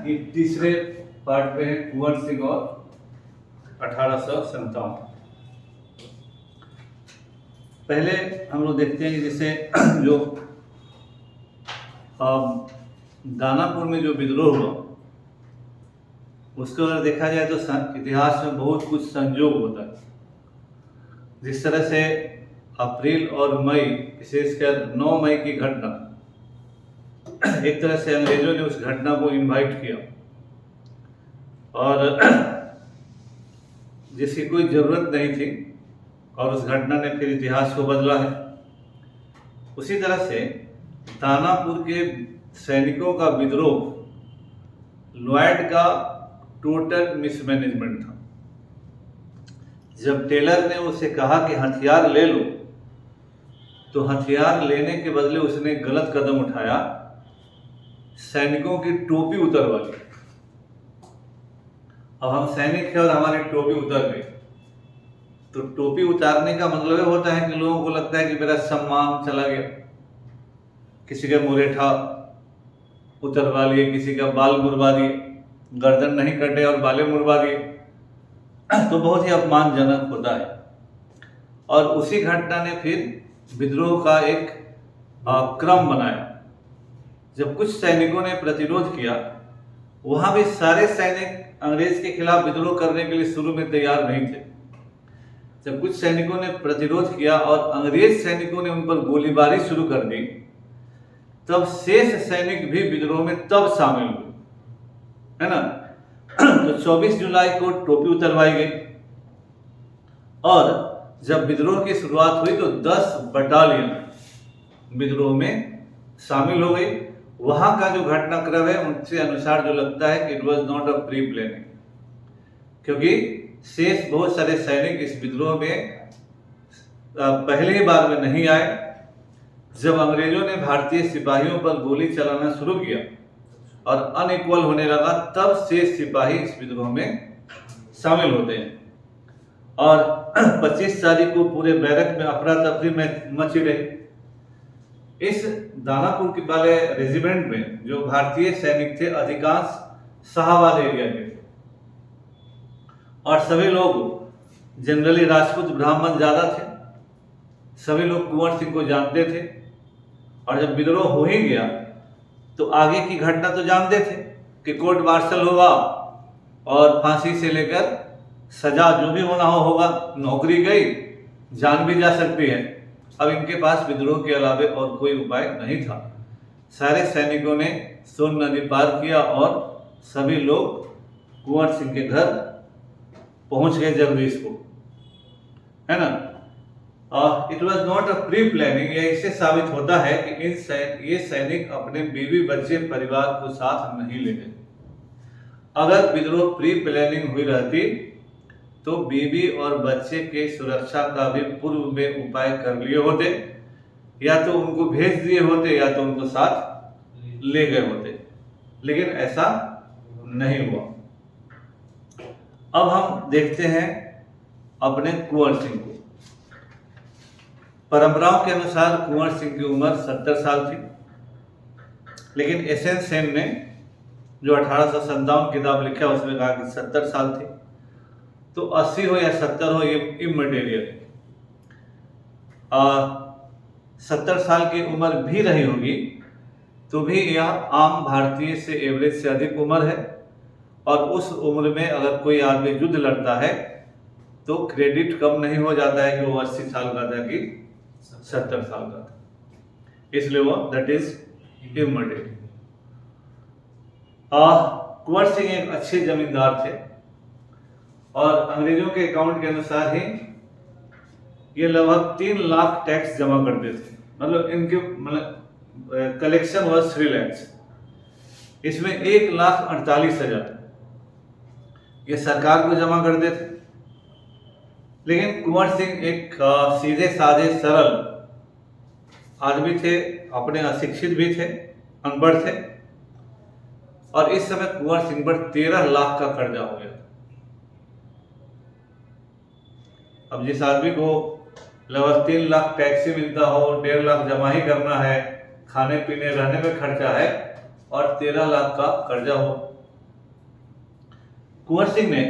ये तीसरे पार्ट पे है कुंवर सिंह और 1857। पहले हम लोग देखते हैं कि जैसे जो दानापुर में जो विद्रोह हुआ उसको अगर देखा जाए तो इतिहास में बहुत कुछ संयोग होता है। जिस तरह से अप्रैल और मई, विशेषकर 9 मई की घटना, एक तरह से अंग्रेजों ने उस घटना को इनवाइट किया और जिसकी कोई ज़रूरत नहीं थी, और उस घटना ने फिर इतिहास को बदला है। उसी तरह से दानापुर के सैनिकों का विद्रोह लॉयड का टोटल मिसमैनेजमेंट था। जब टेलर ने उसे कहा कि हथियार ले लो, तो हथियार लेने के बदले उसने गलत कदम उठाया, सैनिकों की टोपी उतरवा ली। अब हम सैनिक हैं और हमारी टोपी उतर गई, तो टोपी उतारने का मतलब होता है कि लोगों को लगता है कि मेरा सम्मान चला गया। किसी का मुरेठा उतरवा लिए, किसी का बाल मुड़वा दिए, गर्दन नहीं कटे और बालें मुड़वा दिए, तो बहुत ही अपमानजनक होता है। और उसी घटना ने फिर विद्रोह का एक क्रम बनाया। जब कुछ सैनिकों ने प्रतिरोध किया, वहां भी सारे सैनिक अंग्रेज के खिलाफ विद्रोह करने के लिए शुरू में तैयार नहीं थे। जब कुछ सैनिकों ने प्रतिरोध किया और अंग्रेज सैनिकों ने उन पर गोलीबारी शुरू कर दी, तब शेष सैनिक भी विद्रोह में तब शामिल हुए, है ना। तो 24 जुलाई को टोपी उतरवाई गई और जब विद्रोह की शुरुआत हुई तो 10 बटालियन विद्रोह में शामिल हो गई। वहां का जो घटनाक्रम है उनसे अनुसार जो लगता है कि it was not a pre planning, क्योंकि शेष बहुत सारे सैनिक इस विद्रोह में पहले ही बार में नहीं आए। जब अंग्रेजों ने भारतीय सिपाहियों पर गोली चलाना शुरू किया और अनइक्वल होने लगा, तब शेष सिपाही इस विद्रोह में शामिल होते हैं। और 25 तारीख को पूरे बैरक में अफरा तफरी में मची रही। इस दानापुर के वाले रेजिमेंट में जो भारतीय सैनिक थे, अधिकांश शाहबाद एरिया के थे और सभी लोग जनरली राजपूत ब्राह्मण ज्यादा थे। सभी लोग कुंवर सिंह को जानते थे और जब विद्रोह हो ही गया तो आगे की घटना तो जानते थे कि कोर्ट मार्शल होगा और फांसी से लेकर सजा जो भी होना होगा। नौकरी गई, जान भी जा सकती है। अब इनके पास विद्रोह के अलावे और कोई उपाय नहीं था। सारे सैनिकों ने सोन नदी पार किया और सभी लोग कुंवर सिंह के घर पहुंच गए जगदीश को, है ना। It was not a pre planning. यह इससे साबित होता है कि ये सैनिक अपने बीवी बच्चे परिवार को साथ नहीं ले गए। अगर विद्रोह प्री प्लानिंग हुई रहती तो बीवी और बच्चे के सुरक्षा का भी पूर्व में उपाय कर लिए होते, या तो उनको भेज दिए होते या तो उनको साथ ले गए होते, लेकिन ऐसा नहीं हुआ। अब हम देखते हैं अपने कुंवर सिंह को। परंपराओं के अनुसार कुंवर सिंह की उम्र 70 साल थी, लेकिन एसएन सेन ने जो 1857 किताब लिखा उसमें कहा कि 70 साल थी। तो 80 हो या 70 हो, ये इमटेरियल है। 70 साल की उम्र भी रही होगी तो भी यह आम भारतीय से एवरेज से अधिक उम्र है। और उस उम्र में अगर कोई आदमी युद्ध लड़ता है तो क्रेडिट कम नहीं हो जाता है कि वो 80 साल का था कि 70 साल का था, इसलिए वो that is immaterial. Kunwar Singh एक अच्छे जमींदार थे और अंग्रेजों के अकाउंट के अनुसार ही ये लगभग 3 लाख टैक्स जमा करते थे। मतलब इनके कलेक्शन वाज 3 लाख। इसमें 1,48,000 ये सरकार को जमा करते थे। लेकिन कुंवर सिंह एक सीधे साधे सरल आदमी थे, अपने अशिक्षित भी थे, अनपढ़ थे, और इस समय कुंवर सिंह पर 13 लाख का कर्जा हो गया। अब जिस आदमी को लगभग 3 लाख टैक्स ही मिलता हो, 1.5 लाख जमा ही करना है, खाने पीने रहने में खर्चा है, और 13 लाख का कर्जा हो, कुंवर सिंह ने,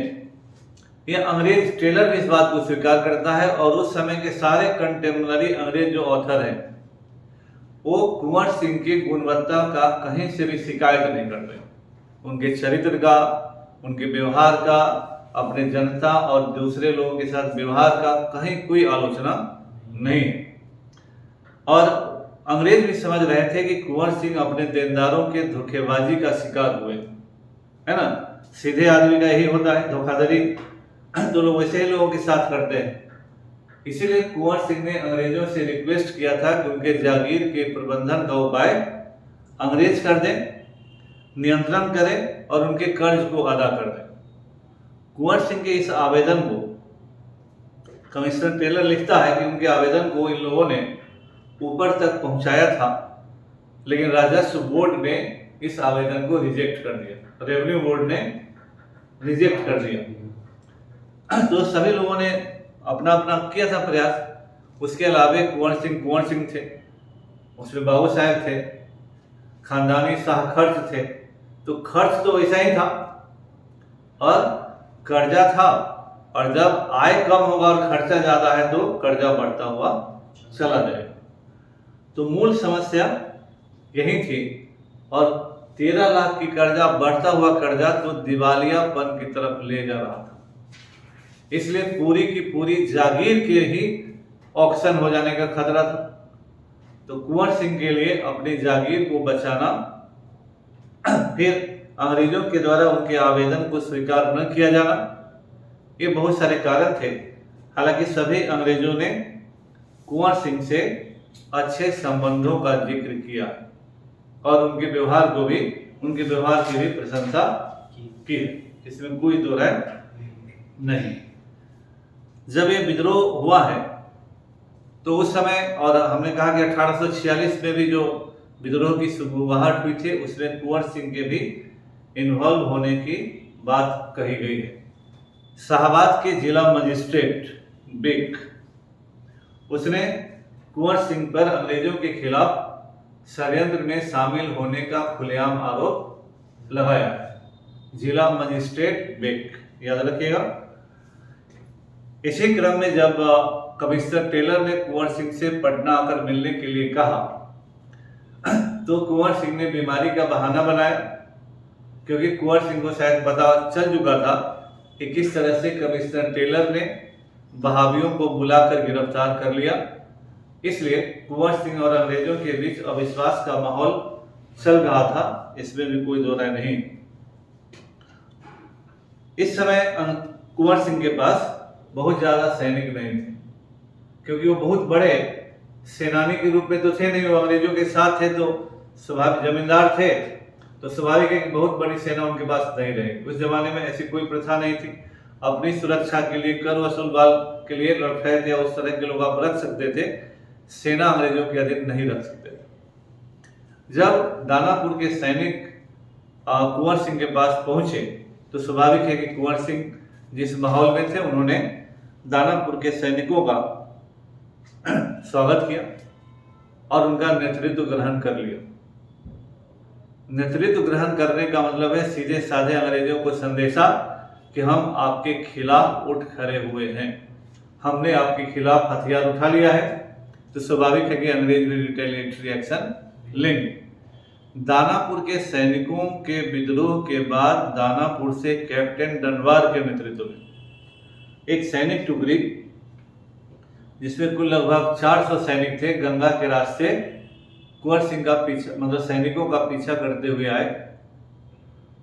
यह अंग्रेज टेलर भी इस बात को स्वीकार करता है और उस समय के सारे कंटेम्पररी अंग्रेज जो ऑथर हैं वो कुंवर सिंह की गुणवत्ता का कहीं से भी शिकायत नहीं करते। उनके चरित्र का, उनके व्यवहार का, अपने जनता और दूसरे लोगों के साथ व्यवहार का कहीं कोई आलोचना नहीं है। और अंग्रेज भी समझ रहे थे कि कुंवर सिंह अपने देनदारों के धोखेबाजी का शिकार हुए, है ना। सीधे आदमी का यही होता है, धोखाधड़ी तो लोग वैसे ही लोगों के साथ करते हैं। इसीलिए कुंवर सिंह ने अंग्रेजों से रिक्वेस्ट किया था कि उनके जागीर के प्रबंधन का उपाय अंग्रेज कर दें, नियंत्रण करें और उनके कर्ज को अदा कर दें। कुंवर सिंह के इस आवेदन को कमिश्नर टेलर लिखता है कि उनके आवेदन को इन लोगों ने ऊपर तक पहुंचाया था, लेकिन राजस्व बोर्ड ने इस आवेदन को रिजेक्ट कर दिया, रेवेन्यू बोर्ड ने रिजेक्ट कर दिया। तो सभी लोगों ने अपना अपना किया था प्रयास। उसके अलावे कुंवर सिंह थे, उसमें बाबू साहब थे, खानदानी शाह खर्च थे। तो खर्च तो वैसा ही था और कर्जा था, और जब आय कम होगा और खर्चा ज्यादा है तो कर्जा बढ़ता हुआ चला जाएगा। तो मूल समस्या यही थी। और 13 लाख की कर्जा, बढ़ता हुआ कर्जा तो दिवालियापन की तरफ ले जा रहा था। इसलिए पूरी की पूरी जागीर के ही ऑक्शन हो जाने का खतरा था। तो कुंवर सिंह के लिए अपनी जागीर को बचाना, फिर अंग्रेजों के द्वारा उनके आवेदन को स्वीकार न किया जाना, ये बहुत सारे कारण थे। हालांकि सभी अंग्रेजों ने कुंवर सिंह से अच्छे संबंधों का जिक्र किया और उनके व्यवहार की भी प्रशंसा की, इसमें कोई दो राय नहीं। जब ये विद्रोह हुआ है तो उस समय, और हमने कहा कि 1846 में भी जो विद्रोह की शुरुआत हुई थी उसमें कुंवर सिंह के भी इन्वॉल्व होने की बात कही गई है। शाहबाद के जिला मजिस्ट्रेट बिक, उसने कुंवर सिंह पर अंग्रेजों के खिलाफ षड्यंत्र में शामिल होने का खुलेआम आरोप लगाया। जिला मजिस्ट्रेट बिक, याद रखिएगा। इसी क्रम में जब कमिश्नर टेलर ने कुंवर सिंह से पटना आकर मिलने के लिए कहा तो कुंवर सिंह ने बीमारी का बहाना बनाया, क्योंकि कुंवर सिंह को शायद पता चल चुका था कि किस तरह से कमिश्नर टेलर ने बहावियों को बुलाकर गिरफ्तार कर लिया। इसलिए कुंवर सिंह और अंग्रेजों के बीच अविश्वास का माहौल चल रहा था, इसमें भी कोई दो राय नहीं। इस समय कुंवर सिंह के पास बहुत ज्यादा सैनिक नहीं थे, क्योंकि वो बहुत बड़े सेनानी के रूप में तो थे नहीं, वो अंग्रेजों के साथ थे, तो स्वाभाविक जमींदार थे, तो स्वाभाविक है कि बहुत बड़ी सेना उनके पास नहीं रही। उस जमाने में ऐसी कोई प्रथा नहीं थी। अपनी सुरक्षा के लिए, कर वसूल बाल के लिए लड़खड़े थे, उस तरह के लोग आप रख सकते थे, सेना अंग्रेजों के अधीन नहीं रख सकते। जब दानापुर के सैनिक कुंवर सिंह के पास पहुंचे तो स्वाभाविक है कि कुंवर सिंह जिस माहौल में थे उन्होंने दानापुर के सैनिकों का स्वागत किया और उनका नेतृत्व ग्रहण कर लिया। नेतृत्व ग्रहण करने का मतलब है सीधे साधे अंग्रेजों को संदेशा कि हम आपके खिलाफ उठ खड़े हुए हैं, हमने आपके खिलाफ हथियार उठा लिया है। तो स्वाभाविक है कि अंग्रेज भी रिटेलिएटरी एक्शन लेंगे। दानापुर के सैनिकों के विद्रोह के बाद दानापुर से कैप्टन डनवार के नेतृत्व में एक सैनिक टुकड़ी, जिसमें कुल लगभग 400 सैनिक थे, गंगा के रास्ते कुंवर सिंह का पीछा, मतलब सैनिकों का पीछा करते हुए आए।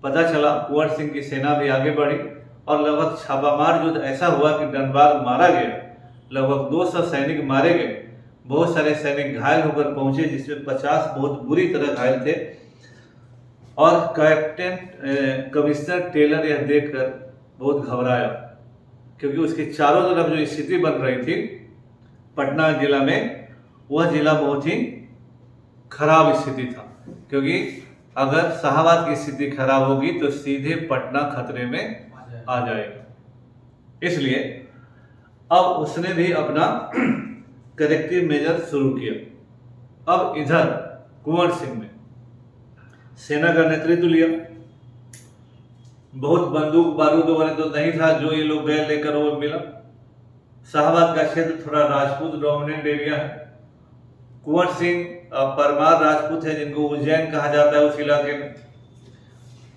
पता चला कुंवर सिंह की सेना भी आगे बढ़ी और लगभग छापामार युद्ध ऐसा हुआ कि डनवार मारा गया, लगभग 200 सैनिक मारे गए, बहुत सारे सैनिक घायल होकर पहुंचे, जिसमें 50 बहुत बुरी तरह घायल थे। और कैप्टन कमिश्नर टेलर यह देखकर बहुत घबराया, क्योंकि उसके चारों तरफ जो स्थिति बन रही थी पटना जिला में, वह जिला बहुत ही खराब स्थिति था, क्योंकि अगर शाहबाद की स्थिति खराब होगी तो सीधे पटना खतरे में आ जाएगा। इसलिए अब उसने भी अपना करेक्टिव मेजर शुरू किया। अब इधर कुंवर सिंह ने सेना का नेतृत्व लिया, बहुत बंदूक बारूद वगैरह तो नहीं था जो ये लोग गए लेकर वो मिला। शाहबाद का क्षेत्र थोड़ा राजपूत डोमिनेंट एरिया है। कुंवर सिंह परमार राजपूत है जिनको उज्जैन कहा जाता है उस इलाके में,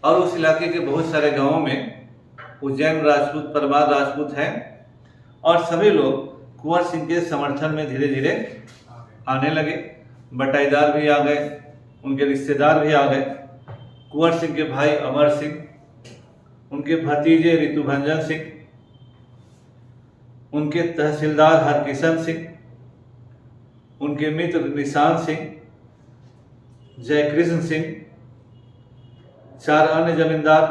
और उस इलाके के बहुत सारे गांवों में उज्जैन राजपूत परमार राजपूत हैं, और सभी लोग कुंवर सिंह के समर्थन में धीरे धीरे आने लगे। बटाईदार भी आ गए, उनके रिश्तेदार भी आ गए। कुंवर सिंह के भाई अमर सिंह, उनके भतीजे ऋतुभंजन सिंह, उनके तहसीलदार हरकिशन सिंह, उनके मित्र निशान सिंह, जयकृष्ण सिंह, 4 अन्य जमींदार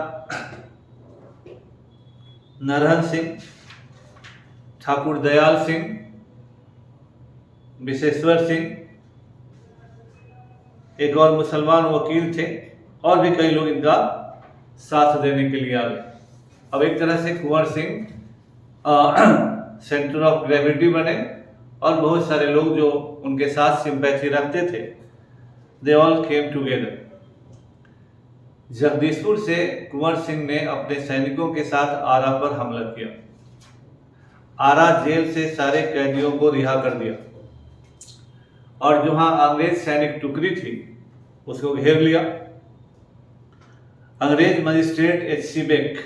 नरहन सिंह, ठाकुर दयाल सिंह, विशेश्वर सिंह, एक और मुसलमान वकील थे, और भी कई लोग इनका साथ देने के लिए आ गए। अब एक तरह से Kunwar Singh centre of gravity बने, और बहुत सारे लोग जो उनके साथ सिंपैथी रखते थे, they all came together. Jagdishpur से कुंवर सिंह ने अपने सैनिकों के साथ आरा पर हमला किया। आरा जेल से सारे कैदियों को रिहा कर दिया, और जहां अंग्रेज सैनिक टुकड़ी थी उसको घेर लिया। अंग्रेज मजिस्ट्रेट H.C. बेक,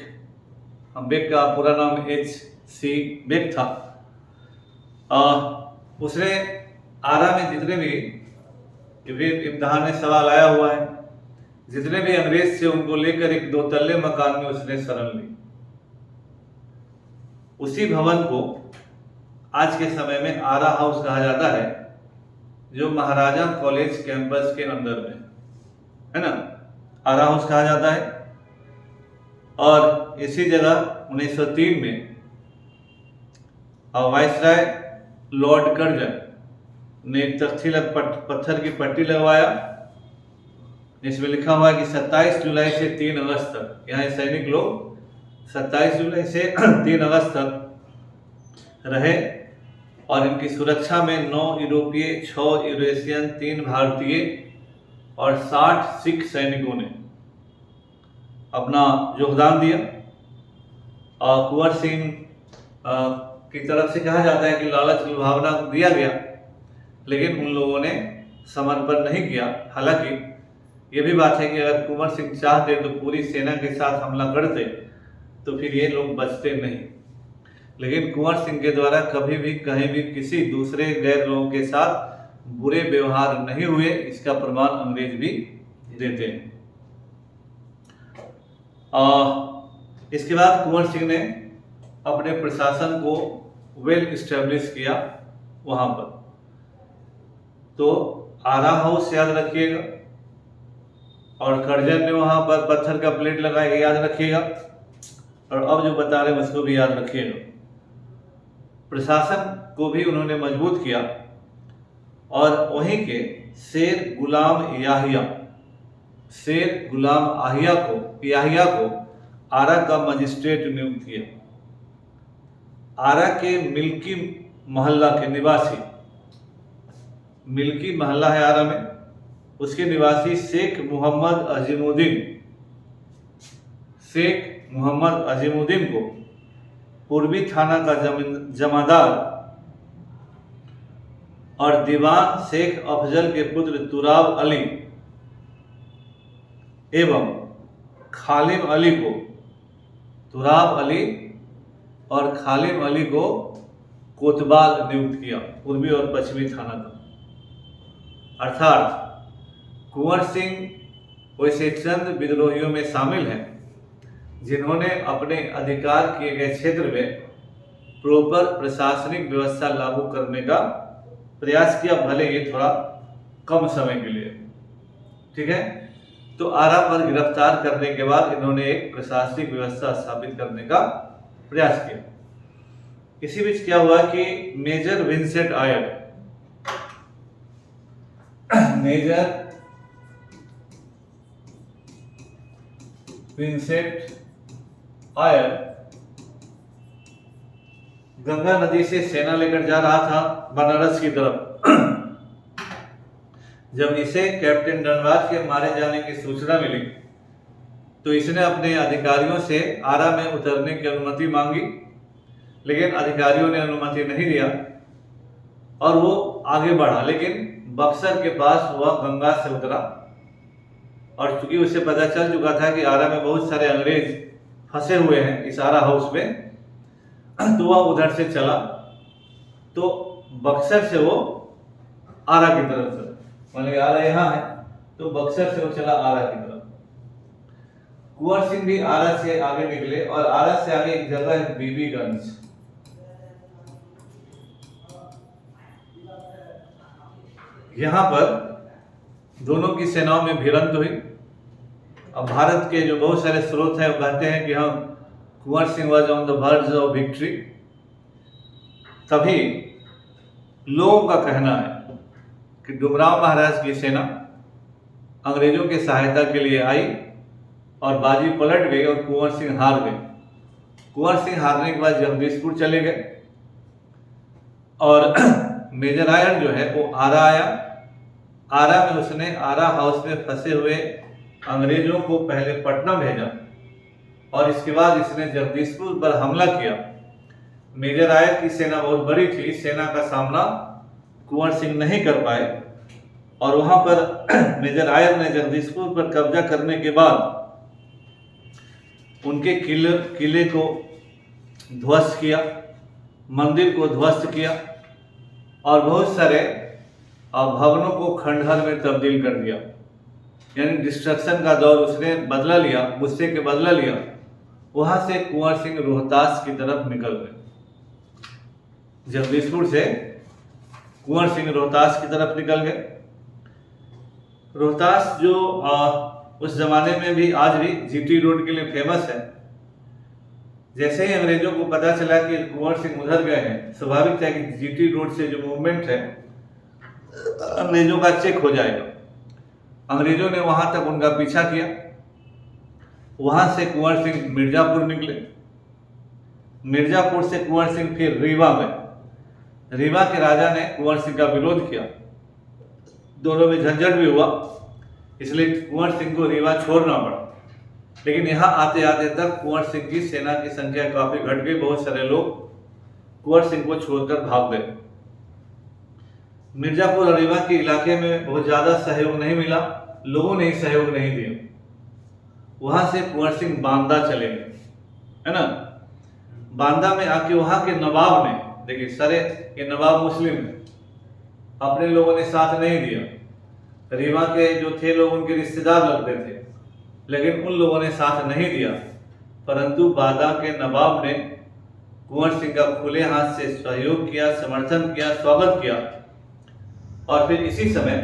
बेक का पूरा नाम H.C. बेक था, उसने आरा में जितने भी इम्तिहान में सवाल आया हुआ है, जितने भी अंग्रेज थे उनको लेकर एक 2 तल्ले मकान में उसने शरण ली। उसी भवन को आज के समय में आरा हाउस कहा जाता है, जो महाराजा कॉलेज कैंपस के अंदर में है ना, आरा हाउस कहा जाता है। और इसी जगह 1903 में वाइसराय लॉर्ड कर्जन ने एक तख्ती पत्थर की पट्टी लगवाया, जिसमें लिखा हुआ है कि 27 जुलाई से 3 अगस्त तक, यहाँ सैनिक लोग 27 जुलाई से 3 अगस्त तक रहे, और इनकी सुरक्षा में 9 यूरोपीय, 6 यूरेशियन, 3 भारतीय और 60 सिख सैनिकों ने अपना योगदान दिया। और कुंवर सिंह की तरफ से कहा जाता है कि लालच लुभावना दिया गया, लेकिन उन लोगों ने समर्पण नहीं किया। हालांकि ये भी बात है कि अगर कुंवर सिंह चाहते तो पूरी सेना के साथ हमला करते तो फिर ये लोग बचते नहीं, लेकिन कुंवर सिंह के द्वारा कभी भी कहीं भी किसी दूसरे गैर लोगों के साथ बुरे व्यवहार नहीं हुए, इसका प्रमाण अंग्रेज भी देते हैं। इसके बाद कुंवर सिंह ने अपने प्रशासन को वेल इस्टेब्लिश किया वहां पर। तो आरा हाउस याद रखिएगा, और कर्जन ने वहां पर पत्थर का प्लेट लगाया, याद रखिएगा, और अब जो बता रहे हैं उसको भी याद रखिएगा। प्रशासन को भी उन्होंने मजबूत किया, और वहीं के शेर गुलाम याहिया को आरा का मजिस्ट्रेट नियुक्त किया। आरा के मिल्की मोहल्ला के निवासी, मिल्की मोहल्ला है आरा में, उसके निवासी शेख मोहम्मद अजीमुद्दीन को पूर्वी थाना का जमादार और दीवान शेख अफजल के पुत्र तुराब अली एवं खालिम अली को, तुराब अली और खालिम अली को कोतवाल नियुक्त किया, पूर्वी और पश्चिमी थाना का। अर्थात कुंवर सिंह वैसे चंद विद्रोहियों में शामिल हैं जिन्होंने अपने अधिकार किए गए क्षेत्र में प्रॉपर प्रशासनिक व्यवस्था लागू करने का प्रयास किया, भले ये थोड़ा कम समय के लिए। ठीक है, तो आरा पर गिरफ्तार करने के बाद इन्होंने एक प्रशासनिक व्यवस्था स्थापित करने का प्रयास किया। इसी बीच क्या हुआ कि मेजर विंसेंट आयर गंगा नदी से सेना लेकर जा रहा था बनारस की तरफ। जब इसे कैप्टन डनवास के मारे जाने की सूचना मिली तो इसने अपने अधिकारियों से आरा में उतरने की अनुमति मांगी, लेकिन अधिकारियों ने अनुमति नहीं दिया और वो आगे बढ़ा। लेकिन बक्सर के पास वह गंगा से उतरा और चूंकि उसे पता चल चुका था कि आरा में बहुत सारे अंग्रेज फंसे हुए हैं इस आरा हाउस में, तो वह उधर से चला। तो बक्सर से वो आरा की तरफ चला, मतलब आरा यहाँ है तो बक्सर से वो चला आरा की तरफ। कुंवर सिंह भी आरा से आगे निकले और आरा से आगे एक जगह है बीबीगंज। यहाँ पर दोनों की सेनाओं में भिड़ंत हुई। अब भारत के जो बहुत सारे स्रोत हैं वो कहते हैं कि हम Kunwar Singh was on the verge of victory. तभी लोगों का कहना है कि डुमराव महाराज की सेना अंग्रेजों की सहायता के लिए आई और बाजी पलट गई और कुंवर सिंह हार गए। कुंवर सिंह हारने के बाद जगदीशपुर चले गए और मेजर आयर जो है वो आरा आया। आरा में उसने आरा हाउस में फंसे हुए अंग्रेजों को पहले पटना भेजा और इसके बाद इसने जगदीशपुर पर हमला किया। मेजर आयर की सेना बहुत बड़ी थी, इस सेना का सामना कुंवर सिंह नहीं कर पाए और वहां पर मेजर आयर ने जगदीशपुर पर कब्जा करने के बाद उनके किले को ध्वस्त किया, मंदिर को ध्वस्त किया और बहुत सारे भवनों को खंडहर में तब्दील कर दिया। यानी डिस्ट्रक्शन का दौर उसने बदला लिया, गुस्से के बदला लिया। वहां से कुंवर सिंह रोहतास की तरफ निकल गए। जगदीशपुर से कुंवर सिंह रोहतास की तरफ निकल गए। रोहतास जो उस जमाने में भी आज भी जीटी रोड के लिए फेमस है। जैसे ही अंग्रेजों को पता चला कि कुंवर सिंह उधर गए हैं, स्वाभाविक था कि जीटी रोड से जो मूवमेंट है अंग्रेजों का चेक हो जाएगा। अंग्रेजों ने वहां तक उनका पीछा किया। वहां से कुंवर सिंह मिर्जापुर निकले। मिर्जापुर से कुंवर सिंह फिर रीवा गए। रीवा के राजा ने कुंवर सिंह का विरोध किया, दोनों में झंझट भी हुआ, इसलिए कुंवर सिंह को रीवा छोड़ना पड़ा। लेकिन यहाँ आते आते तक कुंवर सिंह की सेना की संख्या काफी घट गई। बहुत सारे लोग कुंवर सिंह को छोड़कर भाग गए। मिर्जापुर और रीवा के इलाके में बहुत ज्यादा सहयोग नहीं मिला, लोगों ने ही सहयोग नहीं दिया। वहां से कुंवर सिंह बांदा चले गए, है ना। बांदा में आके वहां के नवाब ने, देखिए सारे ये नवाब मुस्लिम है, अपने लोगों ने साथ नहीं दिया। रीवा के जो थे लोग उनके रिश्तेदार लगते थे, लेकिन उन लोगों ने साथ नहीं दिया। परंतु बांदा के नवाब ने कुंवर सिंह का खुले हाथ से सहयोग किया, समर्थन किया, स्वागत किया। और फिर इसी समय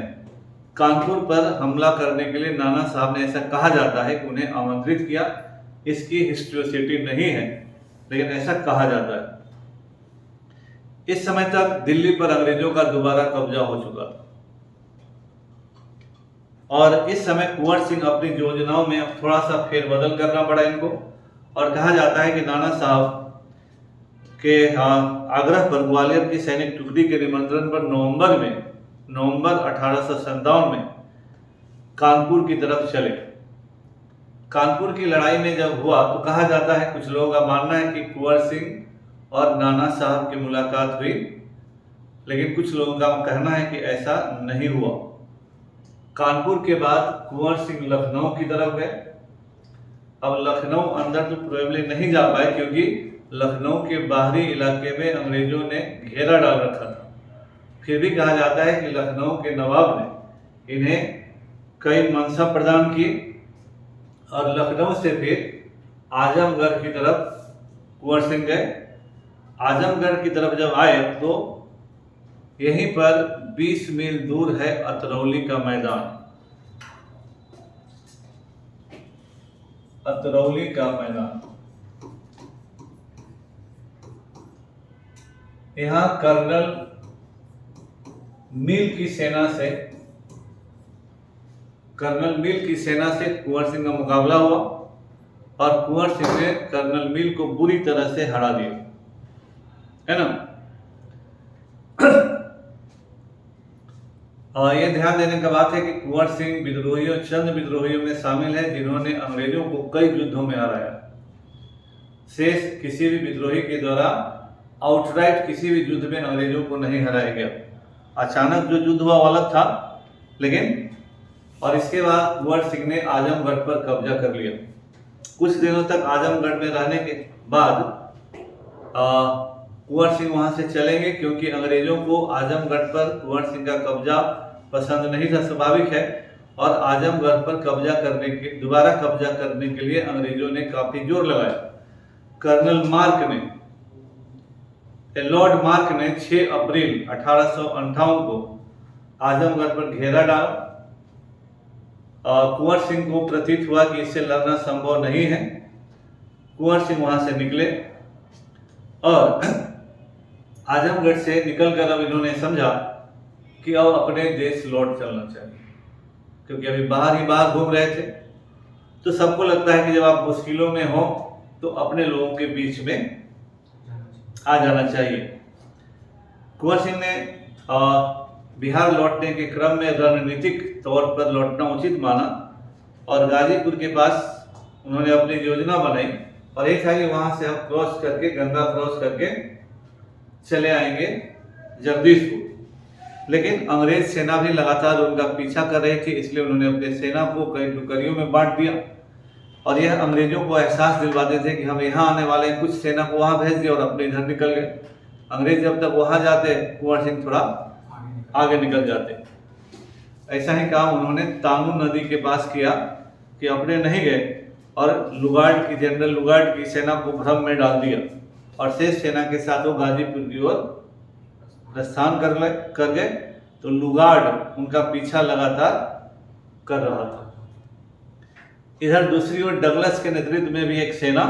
कानपुर पर हमला करने के लिए नाना साहब ने, ऐसा कहा जाता है कि उन्हें आमंत्रित किया। इसकी हिस्टोरिसिटी नहीं है, लेकिन ऐसा कहा जाता है। इस समय तक दिल्ली पर अंग्रेजों का दोबारा कब्जा हो चुका था और इस समय कुंवर सिंह अपनी योजनाओं में अब थोड़ा सा फेरबदल करना पड़ा इनको। और कहा जाता है कि नाना साहब के आग्रह पर ग्वालियर की सैनिक टुकड़ी के निमंत्रण पर नवंबर 1857 में कानपुर की तरफ चले। कानपुर की लड़ाई में जब हुआ तो कहा जाता है, कुछ लोगों का मानना है कि कुंवर सिंह और नाना साहब की मुलाकात हुई, लेकिन कुछ लोगों का कहना है कि ऐसा नहीं हुआ। कानपुर के बाद कुंवर सिंह लखनऊ की तरफ गए। अब लखनऊ अंदर तो प्रोबेबली नहीं जा पाए, क्योंकि लखनऊ के बाहरी इलाके में अंग्रेजों ने घेरा डाल रखा था। फिर भी कहा जाता है कि लखनऊ के नवाब ने इन्हें कई मनसब प्रदान किए और लखनऊ से फिर आजमगढ़ की तरफ कुंवर सिंह गए। आजमगढ़ की तरफ जब आए तो यहीं पर 20 मील दूर है अतरौली का मैदान। अतरौली का मैदान, यहाँ कर्नल मिल की सेना से कुंवर सिंह का मुकाबला हुआ और कुंवर सिंह ने कर्नल मिल को बुरी तरह से हरा दिया, है ना। ये ध्यान देने का बात है कि कुंवर सिंह विद्रोहियों, चंद विद्रोहियों में शामिल है जिन्होंने अंग्रेजों को कई युद्धों में हराया। शेष किसी भी विद्रोही के द्वारा आउटराइट किसी भी युद्ध में अंग्रेजों को नहीं हराया गया। अचानक जो युद्ध हुआ वो अलग था, लेकिन और इसके बाद कुंवर सिंह ने आजमगढ़ पर कब्जा कर लिया। कुछ दिनों तक आजमगढ़ में रहने के बाद कुंवर सिंह वहां से चलेंगे, क्योंकि अंग्रेजों को आजमगढ़ पर कुंवर सिंह का कब्जा पसंद नहीं था, स्वाभाविक है। और आजमगढ़ पर दोबारा कब्जा करने के लिए अंग्रेजों ने काफी जोर लगाया। कर्नल लॉर्ड मार्क ने 6 अप्रैल 1858 को आजमगढ़ पर घेरा डाला। कुंवर सिंह को प्रतीत हुआ कि इससे लड़ना संभव नहीं है। कुंवर सिंह वहां से निकले और आजमगढ़ से निकलकर अब इन्होंने समझा कि अब अपने देश लौट चलना चाहिए, क्योंकि अभी बाहर घूम रहे थे। तो सबको लगता है कि जब आप मुश्किलों में हो तो अपने लोगों के बीच में आ जाना चाहिए। कुंवर सिंह ने बिहार लौटने के क्रम में रणनीतिक तौर पर लौटना उचित माना और गाजीपुर के पास उन्होंने अपनी योजना बनाई और एक था कि वहां से हम गंगा क्रॉस करके चले आएंगे जगदीशपुर। लेकिन अंग्रेज सेना भी लगातार उनका पीछा कर रही थी, इसलिए उन्होंने अपनी सेना को कई टुकड़ियों में बांट दिया और यह अंग्रेजों को एहसास दिलवाते थे कि हम यहाँ आने वाले हैं। कुछ सेना को वहां भेज दिया और अपने इधर निकल गए। अंग्रेज जब तक वहां जाते, कुंवर सिंह थोड़ा आगे निकल जाते। ऐसा ही काम उन्होंने तानू नदी के पास किया कि अपने नहीं गए और जनरल लुगार्ड की सेना को भ्रम में डाल दिया और शेष सेना के साथ वो गाजीपुर की ओर प्रस्थान कर गए। तो लुगार्ड उनका पीछा लगातार कर रहा था। इधर दूसरी ओर डगलस के नेतृत्व में भी एक सेना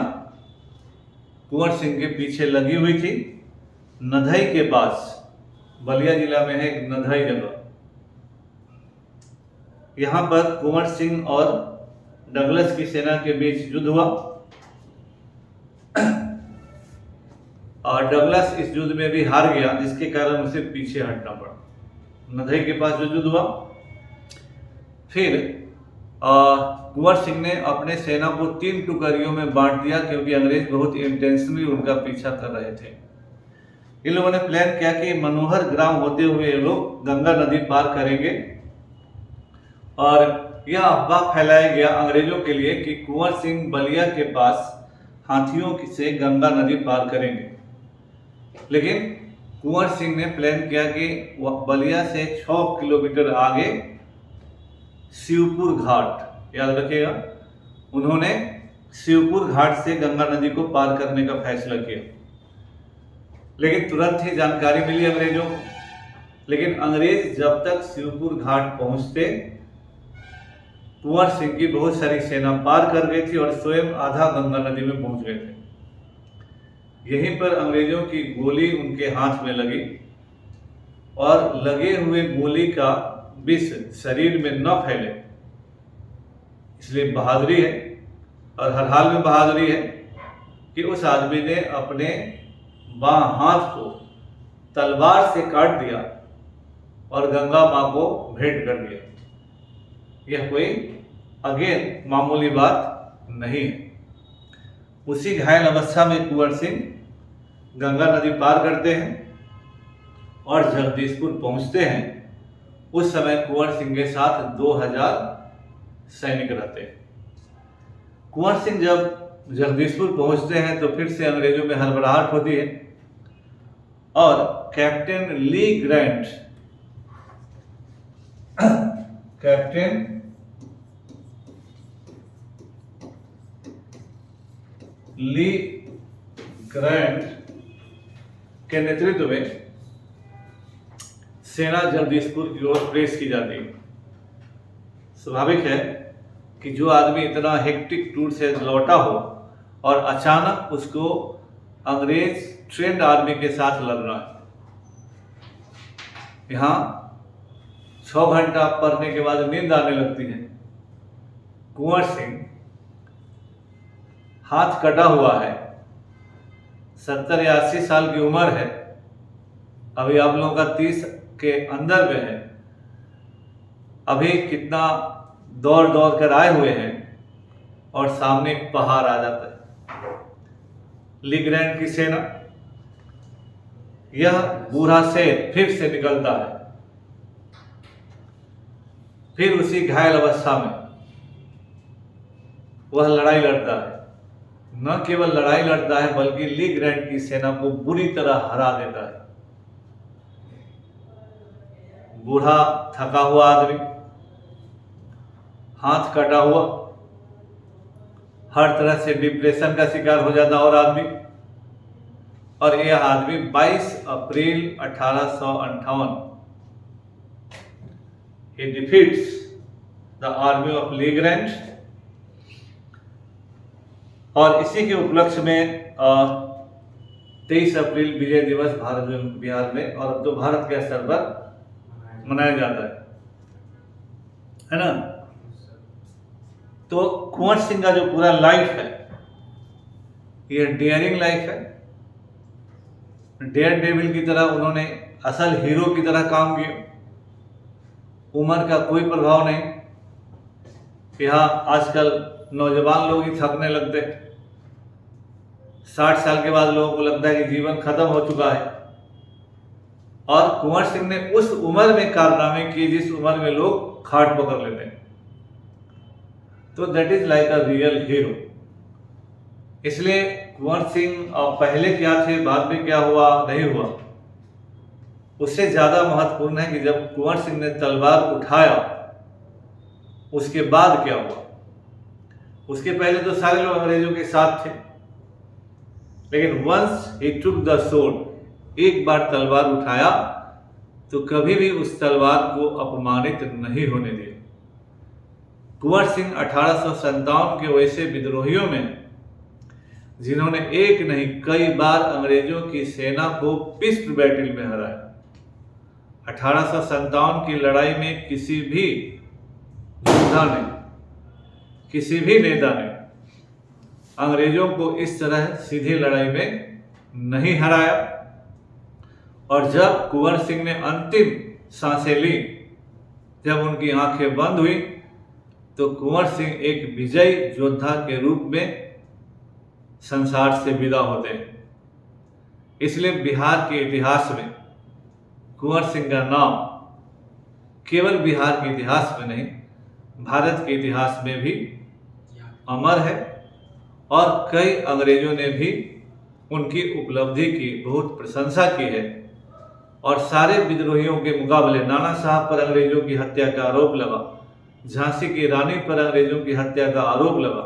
कुंवर सिंह के पीछे लगी हुई थी। नधई के पास, बलिया जिला में है एक नधई जगह, यहां पर कुंवर सिंह और डगलस की सेना के बीच युद्ध हुआ और डगलस इस युद्ध में भी हार गया, जिसके कारण उसे पीछे हटना पड़ा। नधई के पास जो युद्ध हुआ, फिर कुंवर सिंह ने अपने सेना को 3 टुकड़ियों में बांट दिया, क्योंकि अंग्रेज बहुत इंटेंशनली उनका पीछा कर रहे थे। इन लोगों ने प्लान किया कि मनोहर ग्राम होते हुए ये लोग गंगा नदी पार करेंगे और यह अफवाह फैलाया गया अंग्रेजों के लिए कि कुंवर सिंह बलिया के पास हाथियों से गंगा नदी पार करेंगे। लेकिन कुंवर सिंह ने प्लान किया कि वह बलिया से 6 किलोमीटर आगे शिवपुर घाट, याद रखिएगा, उन्होंने शिवपुर घाट से गंगा नदी को पार करने का फैसला किया। लेकिन तुरंत ही जानकारी मिली अंग्रेजों को। लेकिन अंग्रेज जब तक शिवपुर घाट पहुंचते, कुंवर सिंह की बहुत सारी सेना पार कर गई थी और स्वयं आधा गंगा नदी में पहुंच गए थे। यहीं पर अंग्रेजों की गोली उनके हाथ में लगी और लगे हुए गोली का विष शरीर में न फैले, इसलिए बहादुरी है और हर हाल में बहादुरी है कि उस आदमी ने अपने बां हाथ को तलवार से काट दिया और गंगा मां को भेंट कर दिया। यह कोई अगेन मामूली बात नहीं है। उसी घायल अवस्था में कुंवर सिंह गंगा नदी पार करते हैं और जगदीशपुर पहुंचते हैं। उस समय कुंवर सिंह के साथ 2000 सैनिक रहते हैं। कुंवर सिंह जब जगदीशपुर पहुंचते हैं तो फिर से अंग्रेजों में हड़बड़ाहट होती है और कैप्टन ली ग्रैंट के नेतृत्व में सेना जगदीशपुर की ओर प्रेस की जाती है। स्वाभाविक है कि जो आदमी इतना हेक्टिक टूर से लौटा हो और अचानक उसको अंग्रेज ट्रेंड आर्मी के साथ लड़ना है। यहाँ 6 घंटा पढ़ने के बाद नींद आने लगती है। कुंवर सिंह हाथ कटा हुआ है, 70 या 80 साल की उम्र है, अभी आप लोगों का 30 के अंदर में है, अभी कितना दौड़ दौड़ कर आए हुए हैं और सामने एक पहाड़ आ जाता है। ली ग्रैंड की सेना, यह बूढ़ा शेर फिर से निकलता है, फिर उसी घायल अवस्था में वह लड़ाई लड़ता है। न केवल लड़ाई लड़ता है बल्कि ली ग्रैंड की सेना को बुरी तरह हरा देता है। बूढ़ा थका हुआ आदमी, हाथ कटा हुआ, हर तरह से डिप्रेशन का शिकार हो जाता और आदमी। और यह आदमी 22 April 1858 he defeats the army of Le Grand. और इसी के उपलक्ष्य में 23 अप्रैल विजय दिवस बिहार में और तो भारत के स्तर पर मनाया जाता है ना। तो कुंवर सिंह का जो पूरा लाइफ है यह डेयरिंग लाइफ है। डेयर डेविल की तरह उन्होंने असल हीरो की तरह काम किया। उम्र का कोई प्रभाव नहीं। यहाँ आजकल नौजवान लोग ही थकने लगते, 60 साल के बाद लोगों को लगता है कि जीवन खत्म हो चुका है। और कुंवर सिंह ने उस उम्र में कारनामे किए जिस उम्र में लोग खाट पकड़ लेते हैं। तो that is like a real hero. इसलिए कुंवर सिंह पहले क्या थे, बाद में क्या हुआ नहीं हुआ, उससे ज्यादा महत्वपूर्ण है कि जब कुंवर सिंह ने तलवार उठाया उसके बाद क्या हुआ। उसके पहले तो सारे लोग अंग्रेजों के साथ थे, लेकिन once he took the sword, एक बार तलवार उठाया तो कभी भी उस तलवार को अपमानित नहीं होने दिया। कुंवर सिंह 1857 के वैसे विद्रोहियों में जिन्होंने एक नहीं कई बार अंग्रेजों की सेना को पिस्ट बैटल में हराया। 1857 की लड़ाई में किसी भी योद्धा ने, किसी भी नेता ने अंग्रेजों को इस तरह सीधी लड़ाई में नहीं हराया। और जब कुंवर सिंह ने अंतिम सांसें ली, जब उनकी आंखें बंद हुई, तो कुंवर सिंह एक विजयी योद्धा के रूप में संसार से विदा होते हैं। इसलिए बिहार के इतिहास में कुंवर सिंह का नाम केवल बिहार के इतिहास में नहीं, भारत के इतिहास में भी अमर है। और कई अंग्रेजों ने भी उनकी उपलब्धि की बहुत प्रशंसा की है। और सारे विद्रोहियों के मुकाबले नाना साहब पर अंग्रेजों की हत्या का आरोप लगा, झांसी की रानी पर अंग्रेजों की हत्या का आरोप लगा।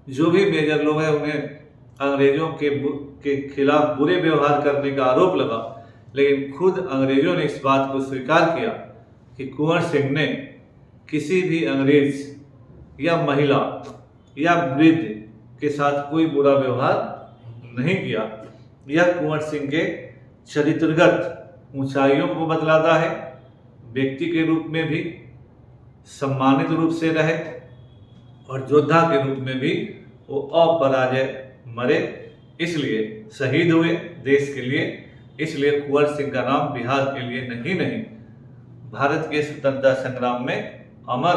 जो भी मेजर लोग हैं उन्हें अंग्रेजों के खिलाफ बुरे व्यवहार करने का आरोप लगा, लेकिन खुद अंग्रेजों ने इस बात को स्वीकार किया कि कुंवर सिंह ने किसी भी अंग्रेज या महिला या वृद्ध के साथ कोई बुरा व्यवहार नहीं किया। यह कुंवर सिंह के चरित्रगत ऊंचाइयों को बतलाता है। व्यक्ति के रूप में भी सम्मानित रूप से रहे और योद्धा के रूप में भी वो अपराजय मरे, इसलिए शहीद हुए देश के लिए। इसलिए कुंवर सिंह का नाम बिहार के लिए नहीं भारत के स्वतंत्रता संग्राम में अमर है।